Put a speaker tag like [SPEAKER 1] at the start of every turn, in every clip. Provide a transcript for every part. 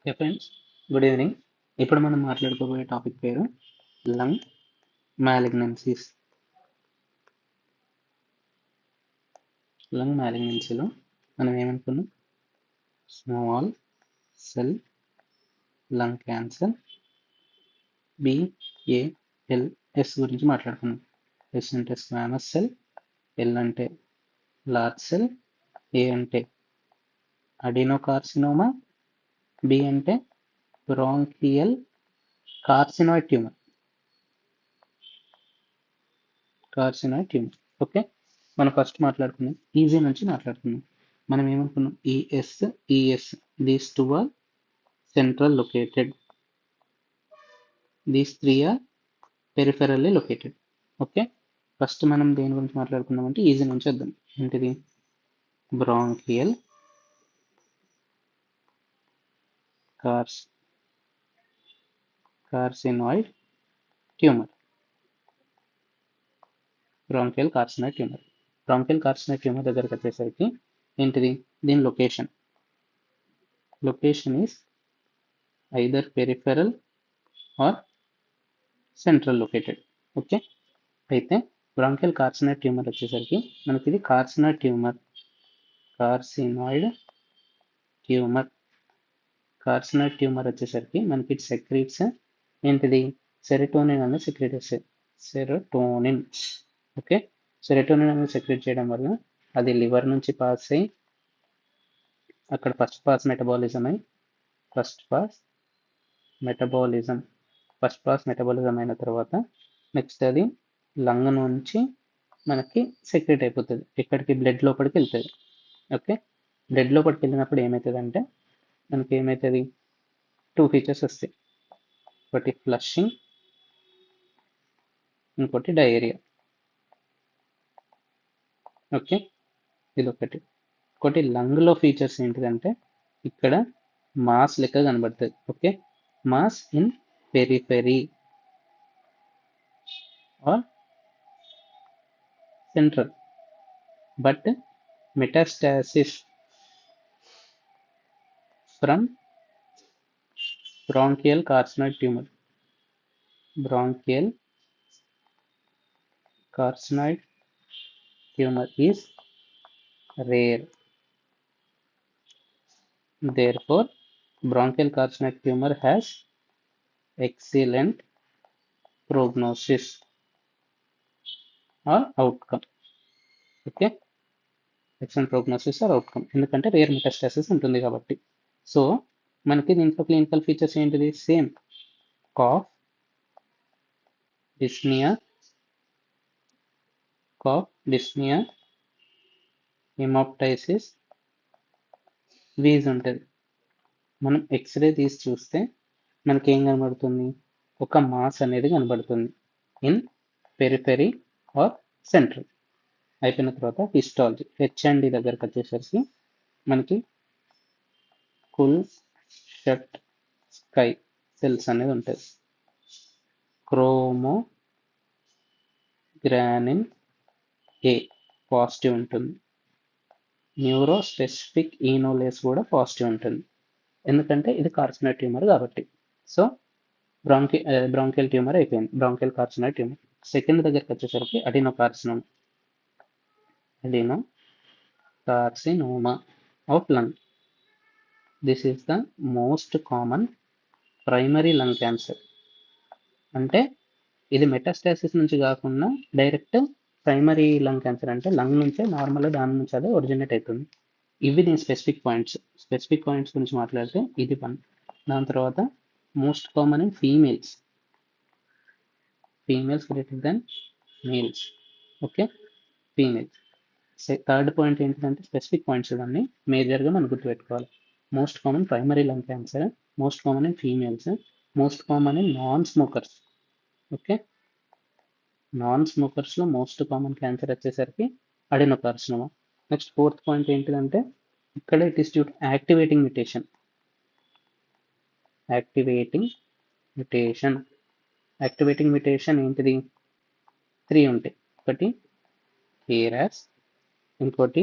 [SPEAKER 1] Okay friends, good evening. ఇప్పుడు మనం మాట్లాడుకోబోయే టాపిక్ పేరు లంగ్ మ్యాలిగ్నెన్సీస్. లంగ్ మ్యాలిగ్నెన్సీలో మనం ఏమనుకున్నాం? Small cell lung cancer, BALS గురించి మాట్లాడుకున్నాం. ఎస్ అంటే స్క్వామస్ సెల్, ఎల్ అంటే లార్జ్ సెల్, ఏ అంటే అడినోకార్సినోమా, బి అంటే బ్రాంకియల్ కార్సినాయిడ్ ట్యూమర్. ఓకే, మనం ఫస్ట్ మాట్లాడుకుందాం ఈజీ నుంచి మాట్లాడుకుందాం. మనం ఏమనుకున్నాం? ES these two are central located, these three are peripherally located. Okay, first మనం దేని గురించి మాట్లాడుకుందాం అంటే ఈజీ నుంచి వద్దాం. ఏంటిది? Bronchial carcinoid tumour. Bronchial carcinoid tumour దగ్గరికి వచ్చేసరికి ఏంటిది? దీని location is either peripheral are central located. Okay, అయితే బ్రాంకియల్ కార్సినాయిడ్ ట్యూమర్ వచ్చేసరికి మనకి ఇది కార్సినాయిడ్ ట్యూమర్ వచ్చేసరికి మనకి ఇట్ సెక్రీట్స్ ఏంటిది? సెరోటోనిన్ అనేది సెక్రీట్ చేస్తుంది. ఓకే, సెరోటోనిన్ అనేది సెక్రీట్ చేయడం వల్ల అది లివర్ నుంచి పాస్ అయ్యి అక్కడ ఫస్ట్ పాస్ మెటబాలిజం అయిన తర్వాత నెక్స్ట్ అది లంగ్ నుంచి మనకి సెక్రెట్ అయిపోతుంది. ఎక్కడికి? బ్లడ్ లోపలికి వెళ్తుంది. ఓకే, బ్లడ్ లోపలికి వెళ్ళినప్పుడు ఏమవుతుంది అంటే మనకి ఏమవుతుంది? 2 ఫీచర్స్ వస్తాయి. ఒకటి ఫ్లషింగ్, ఇంకోటి డయేరియా. ఓకే, ఇది ఒకటి లంగ్లో ఫీచర్స్ ఏంటిదంటే ఇక్కడ మాస్ లెక్క కనబడుతుంది. Okay, mass in periphery or central, but metastasis from bronchial carcinoid tumor is rare. Therefore, bronchial carcinoid tumor has excellent prognosis or outcome. Okay, excellent prognosis or outcome, ఎందుకంటే rare metastasis ఉంటుంది కాబట్టి. సో మనకి దీంట్లో clinical features ఏంటిది? Same cough, dyspnoea, haemoptysis, wheeze ఉంటుంది. మనం x ray తీసి చూస్తే మనకి ఏం కనబడుతుంది? ఒక మాస్ అనేది కనబడుతుంది ఇన్ పెరిఫెరీ ఆర్ సెంట్రల్. అయిపోయిన తర్వాత హిస్టాలజీ, హెచ్ఎండి దగ్గరకు వచ్చేసరికి మనకి కుల్ షట్ స్కై సెల్స్ అనేది ఉంటుంది. క్రోమోగ్రానిన్ ఏ పాజిటివ్ ఉంటుంది. న్యూరో స్పెసిఫిక్ ఈనోలేస్ కూడా పాజిటివ్ ఉంటుంది, ఎందుకంటే ఇది కార్సినాయిడ్ ట్యూమర్ కాబట్టి. సో బ్రాంకియల్ ట్యూమర్ అయిపోయింది, బ్రాంకియల్ కార్సినాయిడ్ ట్యూమర్. సెకండ్ దగ్గరికి వచ్చేసరికి adenocarcinoma of lung. This is the most common primary lung cancer. అంటే ఇది మెటాస్టాసిస్ నుంచి కాకుండా డైరెక్ట్ ప్రైమరీ లంగ్ క్యాన్సర్, అంటే లంగ్ నుంచే నార్మల్గా దాని నుంచి అదే ఒరిజినేట్ అవుతుంది. ఇవి దీని స్పెసిఫిక్ పాయింట్స్ గురించి మాట్లాడితే ఇది 1. దాని తర్వాత most common in females greater than males. Okay, females. Third point ఏంటంటే స్పెసిఫిక్ పాయింట్స్ ఇవన్నీ మేజర్గా మనం గుర్తుపెట్టుకోవాలి. Most common primary lung cancer, most common in females, most common in non smokers. Okay, నాన్ స్మోకర్స్లో మోస్ట్ కామన్ క్యాన్సర్ వచ్చేసరికి adenocarcinoma. Next fourth point ఏంటిదంటే ఇక్కడ it is due to activating mutation. Activating mutation ఏంటిది? 3 ఉంటాయి. ఒకటి KRAS, ఇంకోటి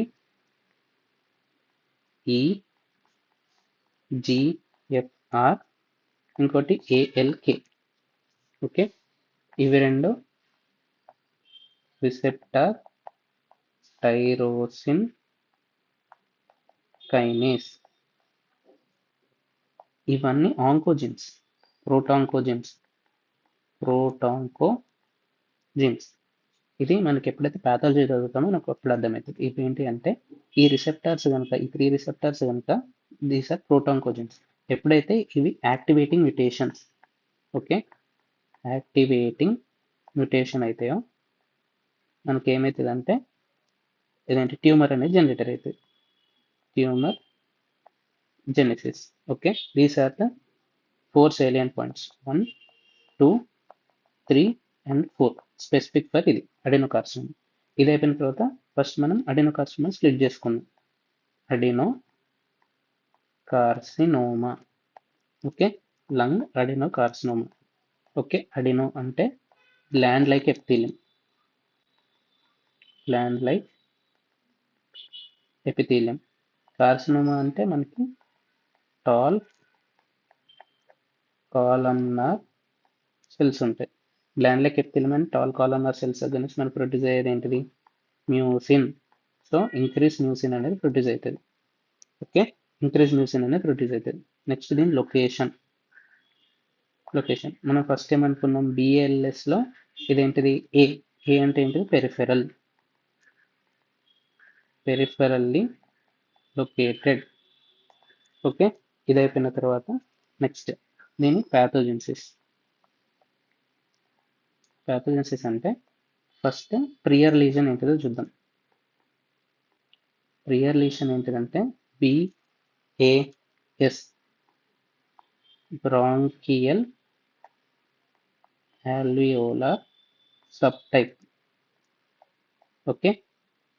[SPEAKER 1] EGFR, or, ఇంకోటి ఏఎల్కే. ఓకే, ఇవి రెండు రిసెప్టార్ టైరోసిన్ కైనేస్. ఇవన్నీ ఆంకోజిన్స్, ప్రోటాంకోజిన్స్. ఇది మనకి ఎప్పుడైతే ప్యాథాలజీ చదువుతామో నాకు అప్పుడు అర్థమవుతుంది. ఇవి ఏంటి అంటే ఈ రిసెప్టార్స్ కనుక, ఈ 3 రిసెప్టార్స్ కనుక దీస్ ఆర్ ప్రోటాంకోజిన్స్. ఎప్పుడైతే ఇవి activating mutations, okay, activating mutation అయితాయో మనకి ఏమవుతుందంటే ఇదేంటి ట్యూమర్ అనేది జనరేటర్ అవుతుంది. Tumour genesis. Okay, these are the 4 salient points. 1, 2, 3 and 4 specific for ఇది అడెనోకార్సినోమా. ఇది అయిపోయిన తర్వాత ఫస్ట్ మనం అడెనోకార్సినోమా స్ప్లిట్ చేసుకుందాం. అడెనోకార్సినోమా, ఓకే, లంగ్ అడెనోకార్సినోమా. ఓకే, అడెనో అంటే gland like epithelium, gland like epithelium. Carcinoma అంటే మనకి టాల్ కాలమ్నార్ సెల్స్ ఉంటాయి. Gland like epithelium and tall columnar cells దగ్గర నుంచి మనకు ప్రొడ్యూస్ అయ్యేది ఏంటిది? మ్యూసిన్. సో ఇంక్రీజ్ మ్యూసిన్ అనేది ప్రొడ్యూస్ అవుతుంది. ఓకే, ఇంక్రీజ్ మ్యూసిన్ అనేది ప్రొడ్యూస్ అవుతుంది. నెక్స్ట్ దీని లొకేషన్. మనం ఫస్ట్ ఏమనుకున్నాం బిఏఎల్ఎస్ లో ఇదేంటిది? ఏ అంటే ఏంటిది? పెరిఫెరల్లీ లొకేటెడ్. ఓకే, ఇది అయిపోయిన తర్వాత నెక్స్ట్ దీని ప్యాథోజెన్సిస్ అంటే ఫస్ట్ ప్రియర్ లీజన్ ఏంటిదో చూద్దాం. ప్రియర్ లీజన్ ఏంటిదంటే BAS, bronchial alveolar subtype. Okay,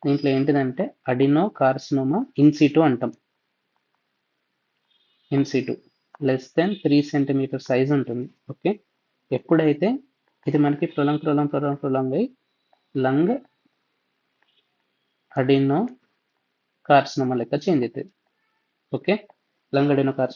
[SPEAKER 1] దీంట్లో ఏంటిదంటే అడినోకార్సినోమా ఇన్సిటు అంటాం. In situ less than 3 centimetre size ఉంటుంది. ఓకే, ఎప్పుడైతే ఇది మనకి ప్రొలాంగ్ అయ్యి లంగ్ అడినోకార్సినోమా లెక్క చేంజ్ అవుతుంది. Okay, lung అడినోకార్సినోమా